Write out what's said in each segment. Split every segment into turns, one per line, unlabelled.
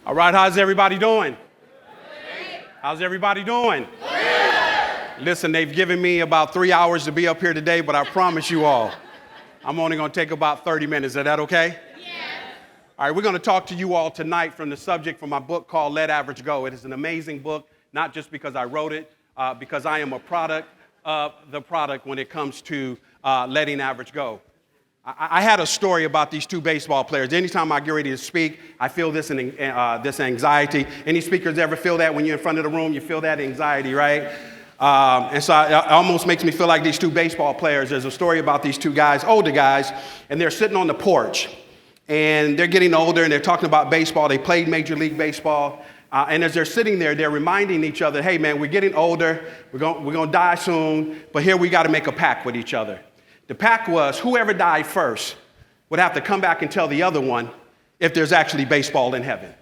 All right, how's everybody doing? How's everybody doing? Listen, they've given me about 3 hours to be up here today, but I promise you all, I'm only going to take about 30 minutes. Is that okay? Yes. All right, we're going to talk to you all tonight from the subject from my book called Let Average Go. It is an amazing book, not just because I wrote it, because I am a product of the product when it comes to letting average go. I had a story about these two baseball players. Anytime I get ready to speak, I feel this anxiety. Any speakers ever feel that when you're in front of the room? You feel that anxiety, right? And so it almost makes me feel like these two baseball players. There's a story about these two guys, older guys, and they're sitting on the porch. And they're getting older, and they're talking about baseball. They played Major League Baseball. And as they're sitting there, they're reminding each other, hey, man, we're getting older. We're going to die soon. But here we got to make a pact with each other. The pact was whoever died first would have to come back and tell the other one if there's actually baseball in heaven.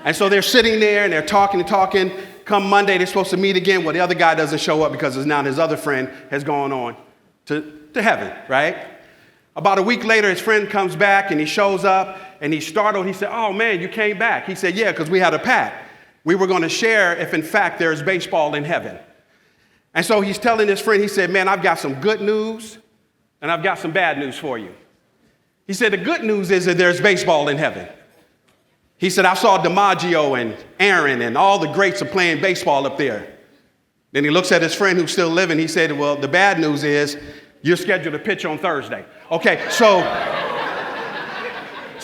And so they're sitting there and they're talking and talking. Come Monday, they're supposed to meet again. Well, the other guy doesn't show up because now his other friend has gone on to heaven, right? About a week later, his friend comes back and he shows up and he's startled. He said, oh, man, you came back. He said, yeah, because we had a pact. We were going to share if, in fact, there's baseball in heaven. And so he's telling his friend, he said, man, I've got some good news. And I've got some bad news for you. He said, the good news is that there's baseball in heaven. He said, I saw DiMaggio and Aaron and all the greats are playing baseball up there. Then he looks at his friend who's still living. He said, well, the bad news is you're scheduled to pitch on Thursday. Okay, so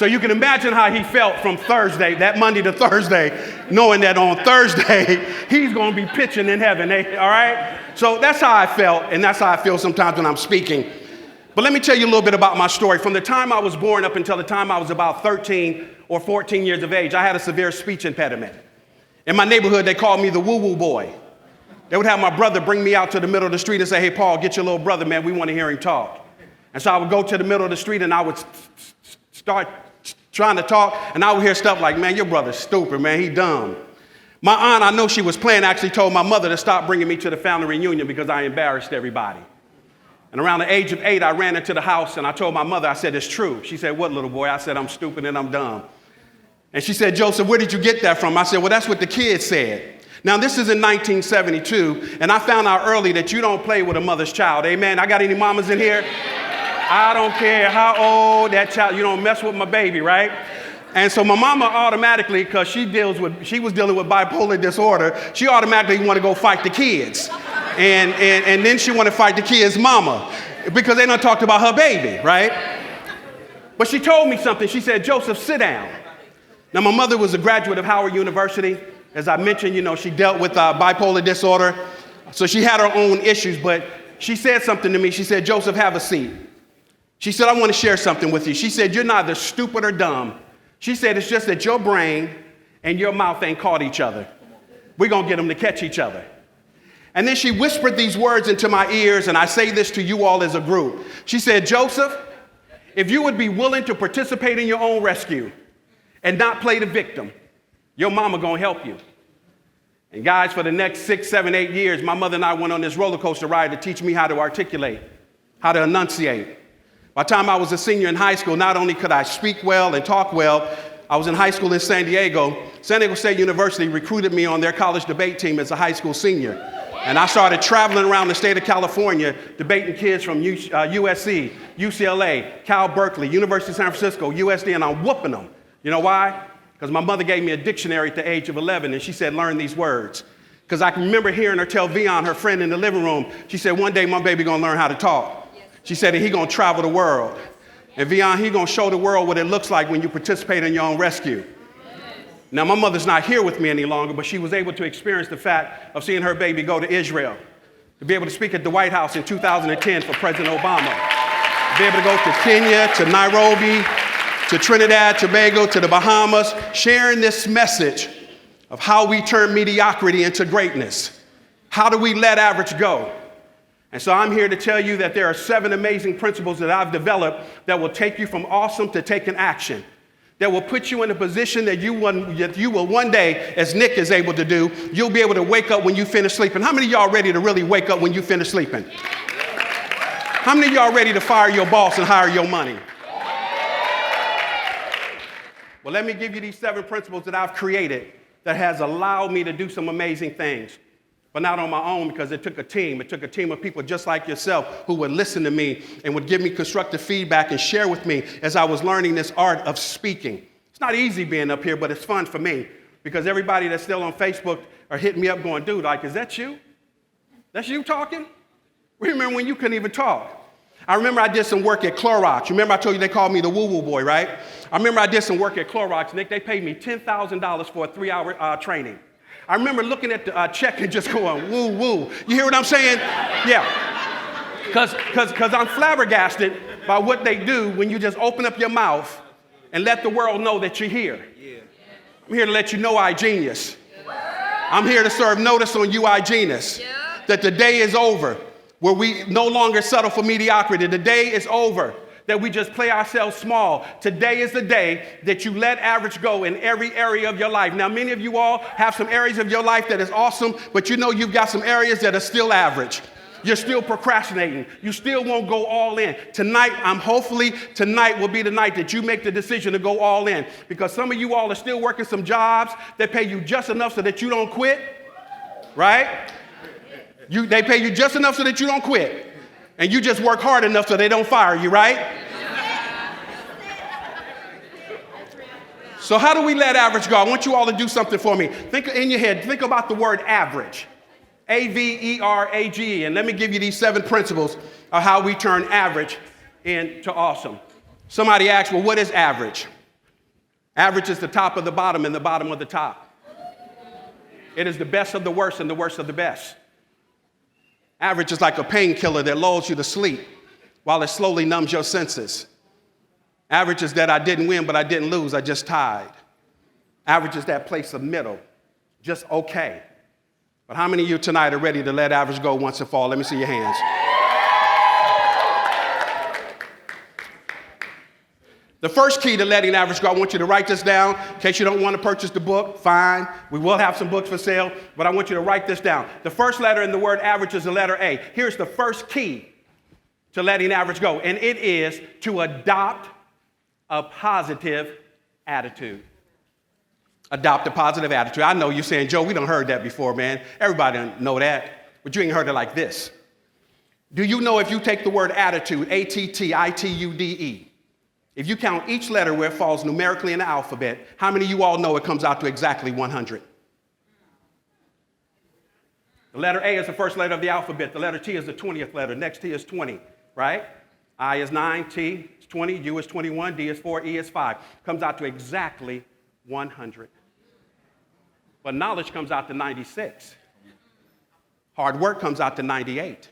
you can imagine how he felt from Thursday, that Monday to Thursday, knowing that on Thursday, he's going to be pitching in heaven, all right? So that's how I felt, and that's how I feel sometimes when I'm speaking. But let me tell you a little bit about my story. From the time I was born up until the time I was about 13 or 14 years of age, I had a severe speech impediment. In my neighborhood, they called me the woo-woo boy. They would have my brother bring me out to the middle of the street and say, hey, Paul, get your little brother, man. We want to hear him talk. And so I would go to the middle of the street and I would start trying to talk, and I would hear stuff like, man, your brother's stupid, man. He dumb. My aunt, I know she was playing, actually told my mother to stop bringing me to the family reunion because I embarrassed everybody. And around the age of 8, I ran into the house and I told my mother, I said, it's true. She said, what, little boy? I said, I'm stupid and I'm dumb. And she said, Joseph, where did you get that from? I said, well, that's what the kids said. Now, this is in 1972, and I found out early that you don't play with a mother's child. Amen. I got any mamas in here? I don't care how old that child, you don't mess with my baby, right? And so my mama automatically, because she was dealing with bipolar disorder, she automatically wanted to go fight the kids. And then she wanted to fight the kid's mama because they done talked about her baby, right? But she told me something. She said, Joseph, sit down. Now, my mother was a graduate of Howard University. As I mentioned, she dealt with bipolar disorder. So she had her own issues, but she said something to me. She said, Joseph, have a seat. She said, I want to share something with you. She said, you're neither stupid or dumb. She said, it's just that your brain and your mouth ain't caught each other. We're going to get them to catch each other. And then she whispered these words into my ears, and I say this to you all as a group. She said, Joseph, if you would be willing to participate in your own rescue and not play the victim, your mama gonna help you. And guys, for the next 6, 7, 8 years, my mother and I went on this roller coaster ride to teach me how to articulate, how to enunciate. By the time I was a senior in high school, not only could I speak well and talk well, I was in high school in San Diego. San Diego State University recruited me on their college debate team as a high school senior. And I started traveling around the state of California, debating kids from USC, UCLA, Cal Berkeley, University of San Francisco, USD, and I'm whooping them. You know why? Because my mother gave me a dictionary at the age of 11, and she said, learn these words. Because I can remember hearing her tell Vion, her friend in the living room, she said, one day my baby going to learn how to talk. She said, and he going to travel the world. And Vion, he going to show the world what it looks like when you participate in your own rescue. Now, my mother's not here with me any longer, but she was able to experience the fact of seeing her baby go to Israel, to be able to speak at the White House in 2010 for President Obama, to be able to go to Kenya, to Nairobi, to Trinidad, Tobago, to the Bahamas, sharing this message of how we turn mediocrity into greatness. How do we let average go? And so I'm here to tell you that there are 7 amazing principles that I've developed that will take you from awesome to taking action, that will put you in a position that you will one day, as Nick is able to do, you'll be able to wake up when you finish sleeping. How many of y'all ready to really wake up when you finish sleeping? How many of y'all ready to fire your boss and hire your money? Well, let me give you these 7 principles that I've created that has allowed me to do some amazing things. But not on my own, because it took a team. It took a team of people just like yourself who would listen to me and would give me constructive feedback and share with me as I was learning this art of speaking. It's not easy being up here, but it's fun for me because everybody that's still on Facebook are hitting me up going, dude, like, is that you? That's you talking? Remember when you couldn't even talk? I remember I did some work at Clorox. Remember I told you they called me the woo-woo boy, right? I remember I did some work at Clorox, Nick. They paid me $10,000 for a 3-hour training. I remember looking at the check and just going, woo, woo. You hear what I'm saying? Yeah. Because I'm flabbergasted by what they do when you just open up your mouth and let the world know that you're here. Yeah. I'm here to let you know I genius. I'm here to serve notice on you, I genius. Yeah. That the day is over where we no longer settle for mediocrity. The day is over that we just play ourselves small. Today is the day that you let average go in every area of your life. Now, many of you all have some areas of your life that is awesome, but you know you've got some areas that are still average. You're still procrastinating. You still won't go all in. Hopefully tonight will be the night that you make the decision to go all in, because some of you all are still working some jobs that pay you just enough so that you don't quit, right? They pay you just enough so that you don't quit. And you just work hard enough so they don't fire you, right? So how do we let average go? I want you all to do something for me. Think in your head, think about the word average. A-V-E-R-A-G-E. And let me give you these 7 principles of how we turn average into awesome. Somebody asked, well, what is average? Average is the top of the bottom and the bottom of the top. It is the best of the worst and the worst of the best. Average is like a painkiller that lulls you to sleep while it slowly numbs your senses. Average is that I didn't win, but I didn't lose. I just tied. Average is that place of middle, just okay. But how many of you tonight are ready to let average go once and for all? Let me see your hands. The first key to letting average go, I want you to write this down. In case you don't want to purchase the book, fine. We will have some books for sale, but I want you to write this down. The first letter in the word average is the letter A. Here's the first key to letting average go, and it is to adopt a positive attitude. Adopt a positive attitude. I know you're saying, Joe, we done heard that before, man. Everybody done know that, but you ain't heard it like this. Do you know if you take the word attitude, A-T-T-I-T-U-D-E, if you count each letter where it falls numerically in the alphabet, how many of you all know it comes out to exactly 100? The letter A is the first letter of the alphabet. The letter T is the 20th letter. Next T is 20, right? I is 9, T is 20, U is 21, D is 4, E is 5. Comes out to exactly 100. But knowledge comes out to 96. Hard work comes out to 98.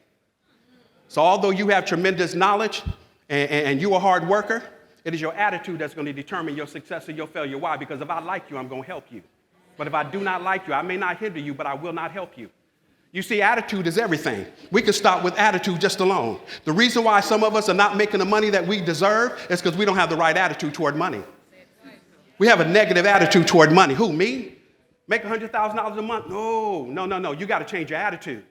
So although you have tremendous knowledge and you're a hard worker, it is your attitude that's going to determine your success or your failure. Why? Because if I like you, I'm going to help you. But if I do not like you, I may not hinder you, but I will not help you. You see, attitude is everything. We can start with attitude just alone. The reason why some of us are not making the money that we deserve is because we don't have the right attitude toward money. We have a negative attitude toward money. Who, me? Make $100,000 a month? No. You got to change your attitude.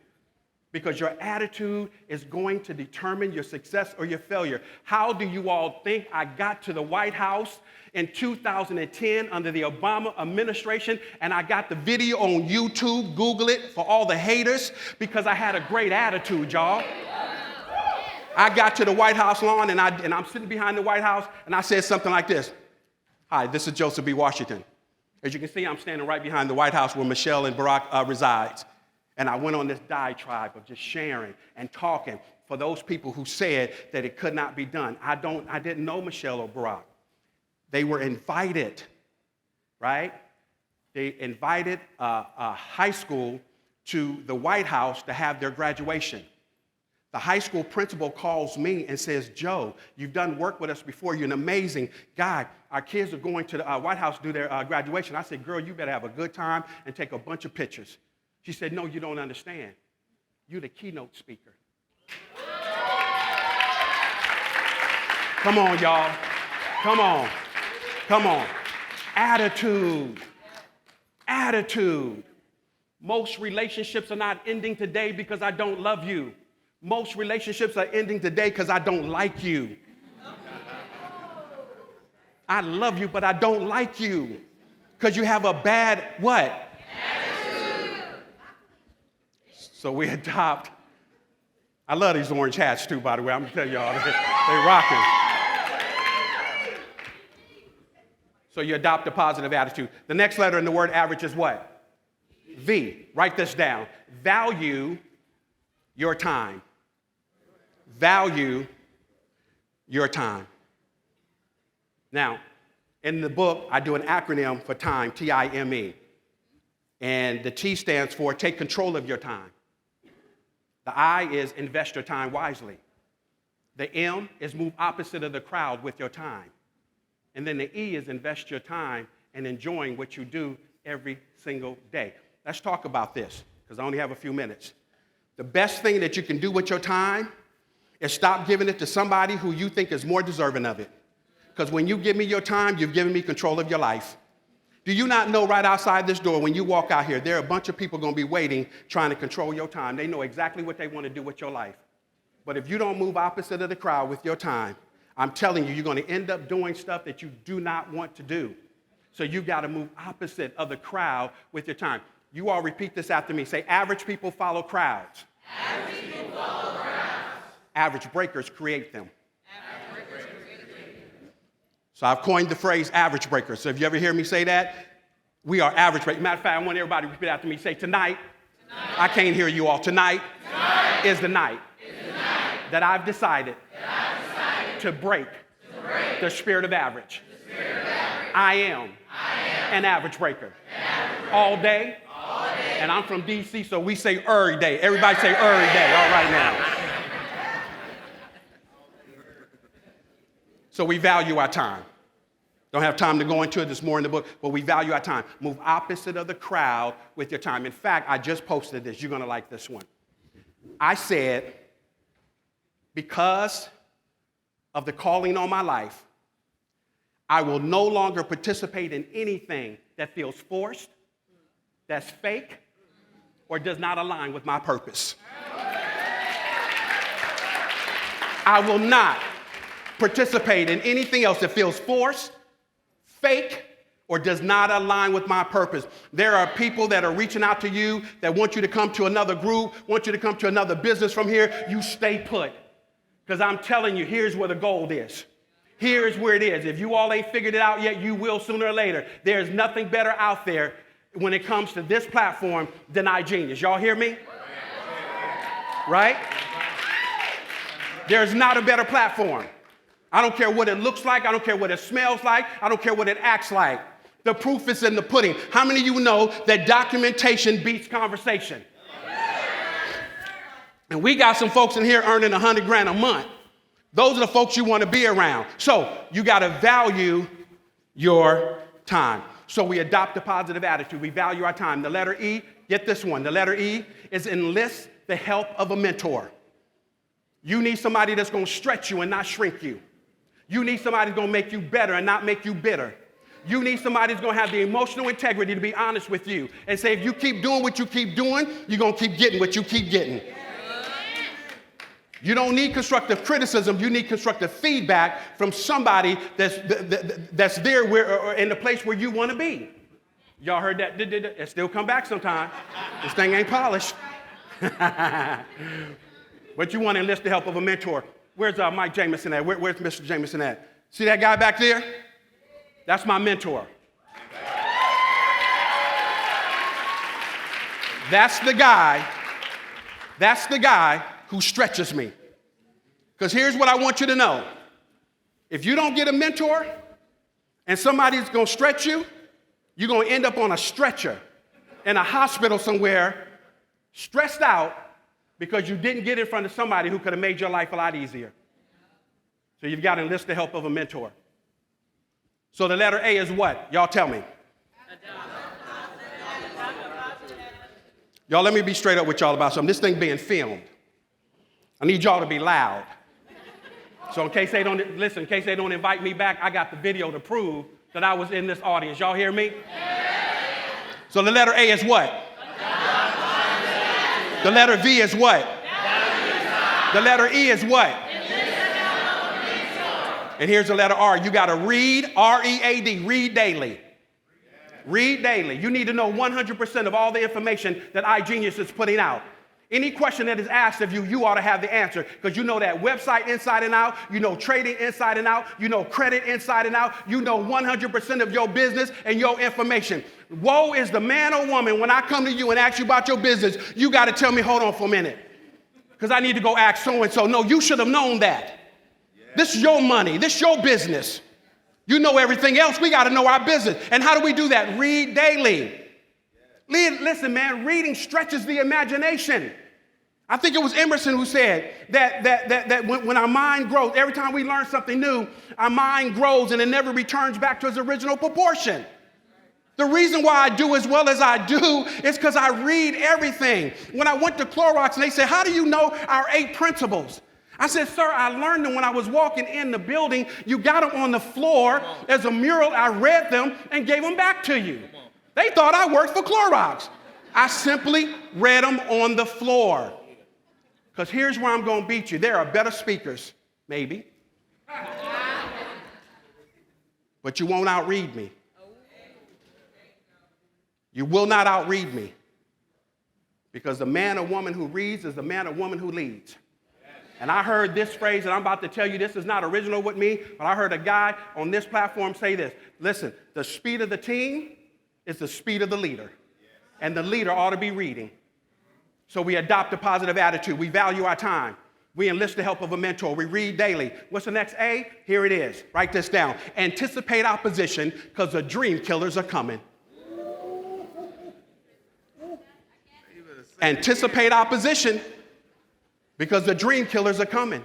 Because your attitude is going to determine your success or your failure. How do you all think I got to the White House in 2010 under the Obama administration, and I got the video on YouTube, Google it, for all the haters? Because I had a great attitude, y'all. I got to the White House lawn, and I'm sitting behind the White House, and I said something like this. Hi, this is Joseph B. Washington. As you can see, I'm standing right behind the White House where Michelle and Barack resides. And I went on this diatribe of just sharing and talking for those people who said that it could not be done. I didn't know Michelle or Barack. They were invited, right? They invited a high school to the White House to have their graduation. The high school principal calls me and says, Joe, you've done work with us before. You're an amazing guy. Our kids are going to the White House to do their graduation. I said, girl, you better have a good time and take a bunch of pictures. She said, no, you don't understand. You're the keynote speaker. Come on, y'all. Come on. Attitude. Most relationships are not ending today because I don't love you. Most relationships are ending today because I don't like you. I love you, but I don't like you because you have a bad what? Attitude. So we adopt. I love these orange hats too, by the way. I'm going to tell y'all, they rocking. So you adopt a positive attitude. The next letter in the word average is what? V. Write this down. Value your time. Value your time. Now, in the book, I do an acronym for time, T-I-M-E. And the T stands for take control of your time. The I is invest your time wisely. The M is move opposite of the crowd with your time. And then the E is invest your time in enjoying what you do every single day. Let's talk about this, because I only have a few minutes. The best thing that you can do with your time is stop giving it to somebody who you think is more deserving of it. Because when you give me your time, you've given me control of your life. Do you not know right outside this door, when you walk out here, there are a bunch of people going to be waiting, trying to control your time. They know exactly what they want to do with your life. But if you don't move opposite of the crowd with your time, I'm telling you, you're going to end up doing stuff that you do not want to do. So you've got to move opposite of the crowd with your time. You all repeat this after me. Say, average people follow crowds.
Average people follow crowds.
Average breakers create them. So I've coined the phrase average breakers. So if you ever hear me say that, we are average breakers. Matter of fact, I want everybody to repeat after me. Say, tonight. I can't hear you all. Tonight is the night that I've decided to break the spirit of average. I am an average breaker. All day. And I'm from D.C., so we say every day. Everybody say every day. All right now. So we value our time. Don't have time to go into it this more in the book, but we value our time. Move opposite of the crowd with your time. In fact, I just posted this. You're going to like this one. I said, because of the calling on my life, I will no longer participate in anything that feels forced, that's fake, or does not align with my purpose. I will not participate in anything else that feels forced, fake, or does not align with my purpose. There are people that are reaching out to you that want you to come to another group, want you to come to another business from here. You stay put. Because I'm telling you, here's where the gold is. Here's where it is. If you all ain't figured it out yet, you will sooner or later. There's nothing better out there when it comes to this platform than iGenius. Y'all hear me? Right? There's not a better platform. I don't care what it looks like. I don't care what it smells like. I don't care what it acts like. The proof is in the pudding. How many of you know that documentation beats conversation? And we got some folks in here earning $100,000 a month. Those are the folks you want to be around. So you got to value your time. So we adopt a positive attitude. We value our time. The letter E, get this one. The letter E is enlist the help of a mentor. You need somebody that's going to stretch you and not shrink you. You need somebody that's going to make you better and not make you bitter. You need somebody that's going to have the emotional integrity to be honest with you and say, if you keep doing what you keep doing, you're going to keep getting what you keep getting. You don't need constructive criticism. You need constructive feedback from somebody that's there or in the place where you want to be. Y'all heard that? It still come back sometime. This thing ain't polished. But you want to enlist the help of a mentor. Where's Mike Jameson at? Where's Mr. Jameson at? See that guy back there? That's my mentor. That's the guy who stretches me. Because here's what I want you to know. If you don't get a mentor and somebody's going to stretch you, you're going to end up on a stretcher in a hospital somewhere, stressed out because you didn't get in front of somebody who could have made your life a lot easier. So you've got to enlist the help of a mentor. So the letter A is what? Y'all tell me. Y'all, let me be straight up with y'all about something. This thing being filmed. I need y'all to be loud. So in case they don't invite me back, I got the video to prove that I was in this audience. Y'all hear me? So the letter A is what? The letter V is what? The letter E is what? And here's the letter R. You got to read, R-E-A-D, read daily. Read daily. You need to know 100% of all the information that iGenius is putting out. Any question that is asked of you, you ought to have the answer, because you know that website inside and out, you know trading inside and out, you know credit inside and out, you know 100% of your business and your information. Woe is the man or woman when I come to you and ask you about your business, you got to tell me, hold on for a minute, because I need to go ask so-and-so. No, you should have known that. Yeah. This is your money. This is your business. You know everything else. We got to know our business. And how do we do that? Read daily. Listen, man, reading stretches the imagination. I think it was Emerson who said that when our mind grows, every time we learn something new, our mind grows and it never returns back to its original proportion. The reason why I do as well as I do is because I read everything. When I went to Clorox and they said, how do you know our 8 principles? I said, sir, I learned them when I was walking in the building. You got them on the floor as a mural. I read them and gave them back to you. They thought I worked for Clorox. I simply read them on the floor. Because here's where I'm going to beat you. There are better speakers, maybe. But you won't outread me. You will not outread me. Because the man or woman who reads is the man or woman who leads. And I heard this phrase, and I'm about to tell you this is not original with me, but I heard a guy on this platform say this. Listen, the speed of the team is the speed of the leader. And the leader ought to be reading. So we adopt a positive attitude. We value our time. We enlist the help of a mentor. We read daily. What's the next A? Here it is. Write this down. Anticipate opposition because the dream killers are coming. Anticipate opposition because the dream killers are coming.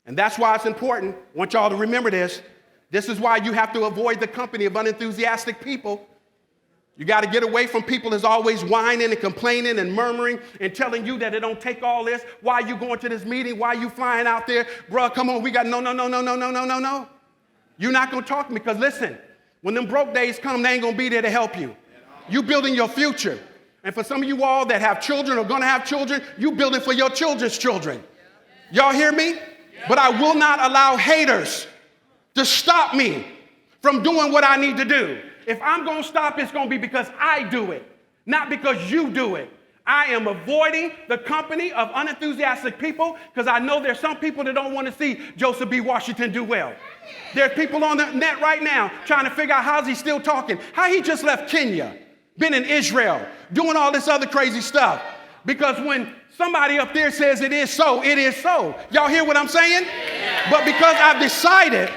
And that's why it's important. I want y'all to remember this. This is why you have to avoid the company of unenthusiastic people. You got to get away from people that's always whining and complaining and murmuring and telling you that it don't take all this. Why you going to this meeting? Why you flying out there? Bruh, come on, we got no. You're not going to talk to me because listen, when them broke days come, they ain't going to be there to help you. You building your future. And for some of you all that have children or going to have children, you building for your children's children. Y'all hear me? But I will not allow haters to stop me from doing what I need to do. If I'm going to stop, it's going to be because I do it, not because you do it. I am avoiding the company of unenthusiastic people because I know there's some people that don't want to see Joseph B. Washington do well. There's people on the net right now trying to figure out how's he still talking, how he just left Kenya, been in Israel, doing all this other crazy stuff. Because when somebody up there says it is so, it is so. Y'all hear what I'm saying? Yeah. But because I've decided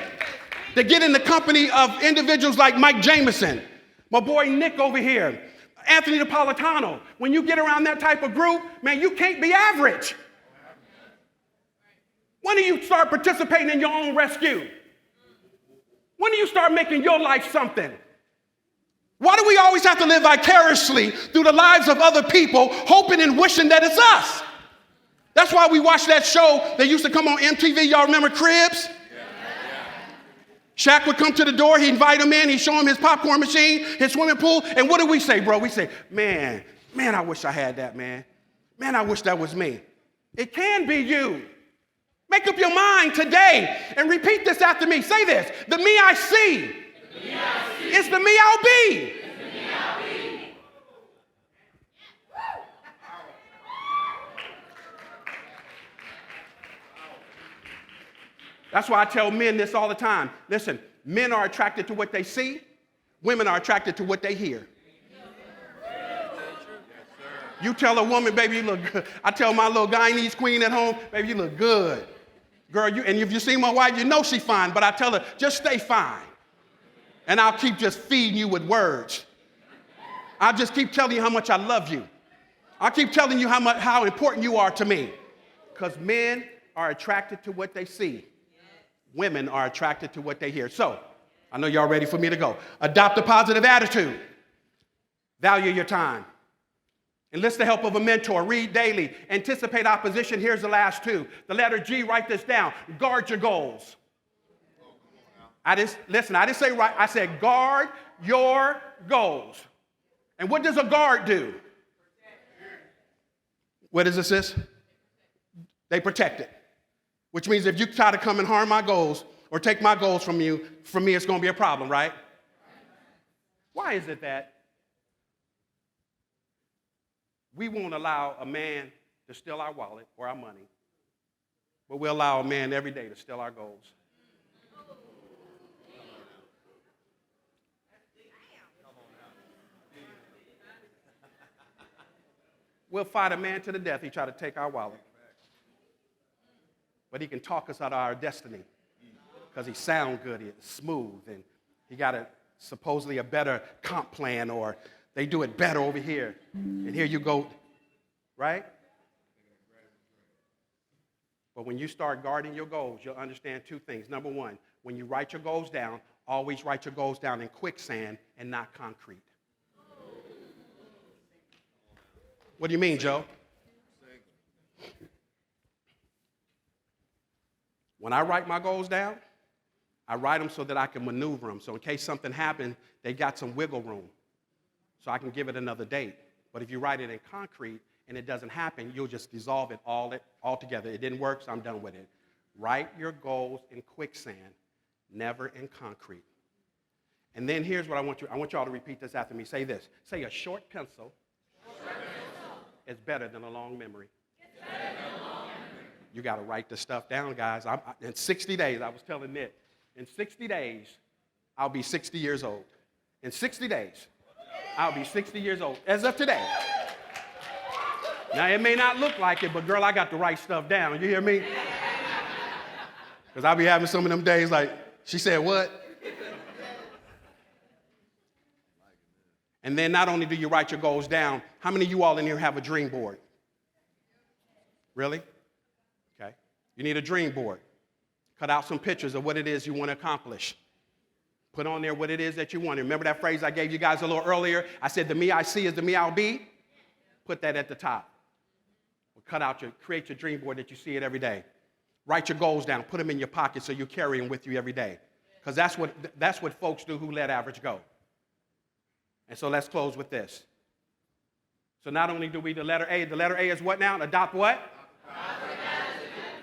to get in the company of individuals like Mike Jameson, my boy Nick over here, Anthony Napolitano. When you get around that type of group, man, you can't be average. When do you start participating in your own rescue? When do you start making your life something? Why do we always have to live vicariously through the lives of other people, hoping and wishing that it's us? That's why we watch that show that used to come on MTV. Y'all remember Cribs? Shaq would come to the door, he'd invite him in, he'd show him his popcorn machine, his swimming pool, and what do we say, bro? We say, man, I wish I had that, man. Man, I wish that was me. It can be you. Make up your mind today and repeat this after me. Say this, the me I see, it's the me I'll be. That's why I tell men this all the time. Listen, men are attracted to what they see. Women are attracted to what they hear. You tell a woman, baby, you look good. I tell my little Guyanese queen at home, baby, you look good. Girl, and if you see my wife, you know she's fine. But I tell her, just stay fine. And I'll keep just feeding you with words. I'll just keep telling you how much I love you. I'll keep telling you how important you are to me. Because men are attracted to what they see. Women are attracted to what they hear. So, I know y'all ready for me to go. Adopt a positive attitude. Value your time. Enlist the help of a mentor. Read daily. Anticipate opposition. Here's the last two. The letter G, write this down. Guard your goals. I didn't say right. I said guard your goals. And what does a guard do? What does it say? They protect it. Which means if you try to come and harm my goals, or take my goals from you, for me it's going to be a problem, right? Why is it that we won't allow a man to steal our wallet or our money, but we'll allow a man every day to steal our goals? We'll fight a man to the death. He try to take our wallet. But he can talk us out of our destiny because he sound good, he's smooth, and he got supposedly a better comp plan, or they do it better over here. And here you go, right? But when you start guarding your goals, you'll understand two things. Number one, when you write your goals down, always write your goals down in quicksand and not concrete. What do you mean, Joe? When I write my goals down, I write them so that I can maneuver them. So in case something happened, they got some wiggle room. So I can give it another date. But if you write it in concrete and it doesn't happen, you'll just dissolve it all together. It didn't work, so I'm done with it. Write your goals in quicksand, never in concrete. And then here's what I want y'all to repeat this after me. Say this. Say a short pencil. Is better than a long memory. You got to write this stuff down, guys. In 60 days, I was telling Nick, in 60 days, I'll be 60 years old. In 60 days, I'll be 60 years old, as of today. Now, it may not look like it, but girl, I got to write stuff down. You hear me? Because I'll be having some of them days like, she said what? And then not only do you write your goals down, how many of you all in here have a dream board? Really? Okay. You need a dream board. Cut out some pictures of what it is you want to accomplish. Put on there what it is that you want. Remember that phrase I gave you guys a little earlier? I said the me I see is the me I'll be. Put that at the top. Create your dream board that you see it every day. Write your goals down. Put them in your pocket so you carry them with you every day. Because that's what folks do who let average go. And so let's close with this. So not only do we the letter A is what now? Adopt what?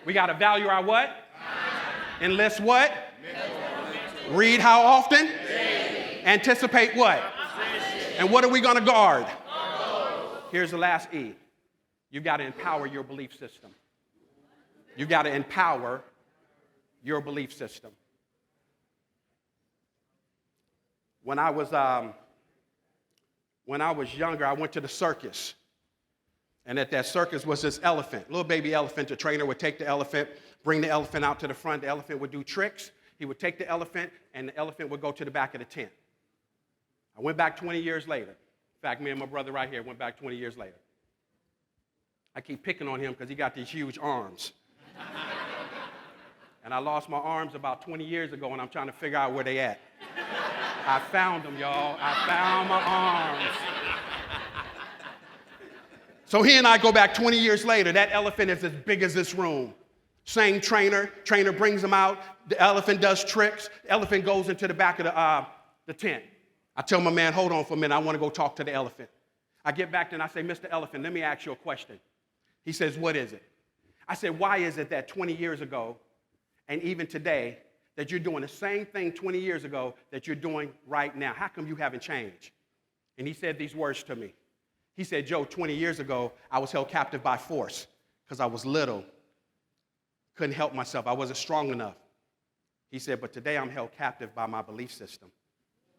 We got to value our what? Enlist what? Read how often? Anticipate what? And what are we going to guard? Here's the last E. You've got to empower your belief system. You've got to empower your belief system. When I was younger, I went to the circus. And at that circus was this elephant, little baby elephant. The trainer would take the elephant, bring the elephant out to the front. The elephant would do tricks. He would take the elephant, and the elephant would go to the back of the tent. I went back 20 years later. In fact, me and my brother right here went back 20 years later. I keep picking on him because he got these huge arms. And I lost my arms about 20 years ago, and I'm trying to figure out where they at. I found them, y'all. I found my arms. So he and I go back 20 years later. That elephant is as big as this room. Same trainer brings him out. The elephant does tricks. The elephant goes into the back of the tent. I tell my man, hold on for a minute. I want to go talk to the elephant. I get back there and I say, Mr. Elephant, let me ask you a question. He says, what is it? I said, why is it that 20 years ago and even today that you're doing the same thing 20 years ago that you're doing right now? How come you haven't changed? And he said these words to me. He said, Joe, 20 years ago, I was held captive by force because I was little. Couldn't help myself. I wasn't strong enough. He said, but today I'm held captive by my belief system.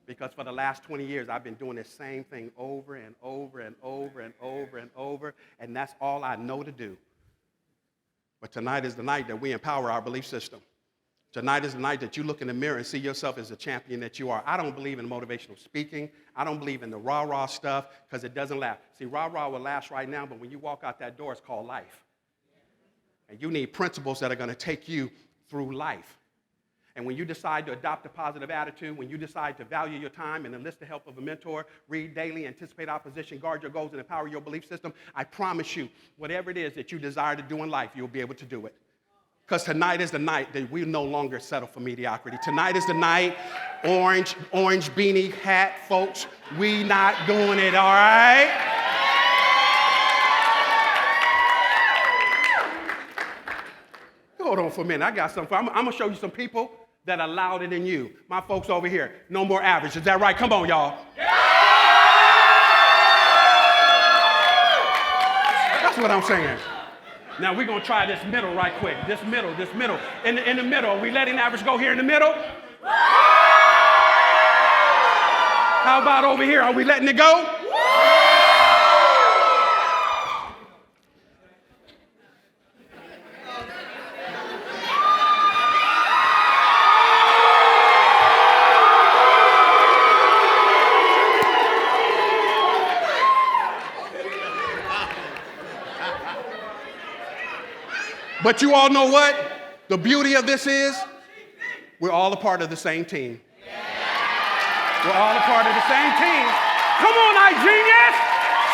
Because for the last 20 years, I've been doing the same thing over and over and over and over and over, and that's all I know to do. But tonight is the night that we empower our belief system. Tonight is the night that you look in the mirror and see yourself as the champion that you are. I don't believe in motivational speaking. I don't believe in the rah-rah stuff because it doesn't last. See, rah-rah will last right now, but when you walk out that door, it's called life. And you need principles that are going to take you through life. And when you decide to adopt a positive attitude, when you decide to value your time and enlist the help of a mentor, read daily, anticipate opposition, guard your goals, and empower your belief system, I promise you, whatever it is that you desire to do in life, you'll be able to do it. Because tonight is the night that we no longer settle for mediocrity. Tonight is the night, orange beanie hat, folks, we not doing it, all right? Hold on for a minute. I got something. I'm going to show you some people that allowed it in you. My folks over here, no more average. Is that right? Come on, y'all. That's what I'm saying. Now we're going to try this middle right quick. This middle. In the middle, are we letting average go here in the middle? How about over here? Are we letting it go? But you all know what? The beauty of this is we're all a part of the same team. We're all a part of the same team. Come on, iGenius.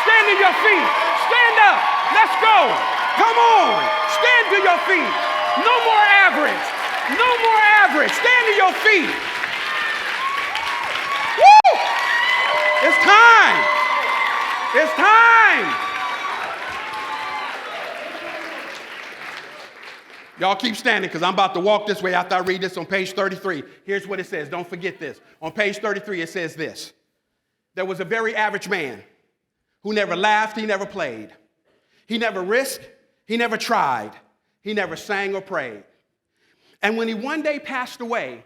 Stand to your feet. Stand up. Let's go. Come on. Stand to your feet. No more average. No more average. Stand to your feet. Woo! It's time. It's time. Y'all keep standing because I'm about to walk this way after I read this on page 33. Here's what it says. Don't forget this. On page 33, it says this. There was a very average man who never laughed, he never played. He never risked, he never tried. He never sang or prayed. And when he one day passed away,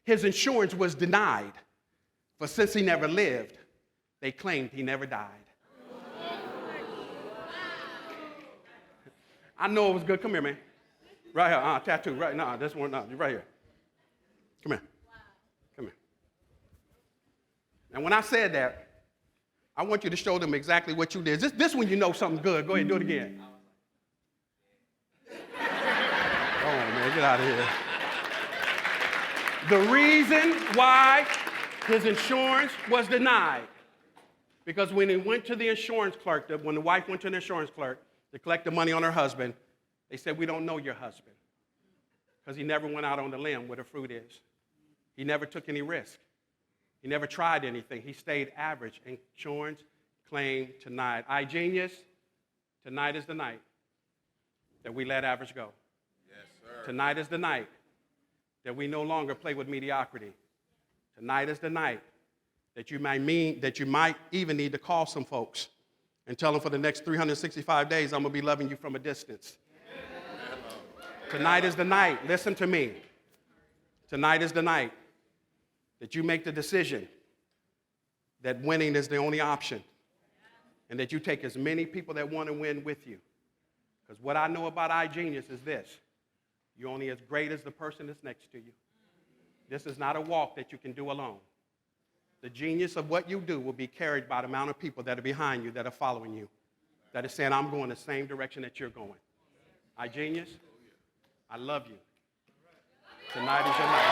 his insurance was denied. For since he never lived, they claimed he never died. I know it was good. Come here, man. Right here, tattoo, right, no, this one, no, right here. Come here, come here. And when I said that, I want you to show them exactly what you did. This one you know something good. Go ahead, do it again. Oh, man, get out of here. The reason why his insurance was denied, because when he went to the insurance clerk, when the wife went to the insurance clerk to collect the money on her husband, they said, we don't know your husband because he never went out on the limb where the fruit is. He never took any risk. He never tried anything. He stayed average. Insurance claim tonight. iGenius, tonight is the night that we let average go. Yes, sir. Tonight is the night that we no longer play with mediocrity. Tonight is the night that you might even need to call some folks and tell them for the next 365 days, I'm going to be loving you from a distance. Tonight is the night, listen to me. Tonight is the night that you make the decision that winning is the only option and that you take as many people that want to win with you. Because what I know about iGenius is this. You're only as great as the person that's next to you. This is not a walk that you can do alone. The genius of what you do will be carried by the amount of people that are behind you, that are following you, that are saying, I'm going the same direction that you're going. iGenius, I love you. Tonight is your night.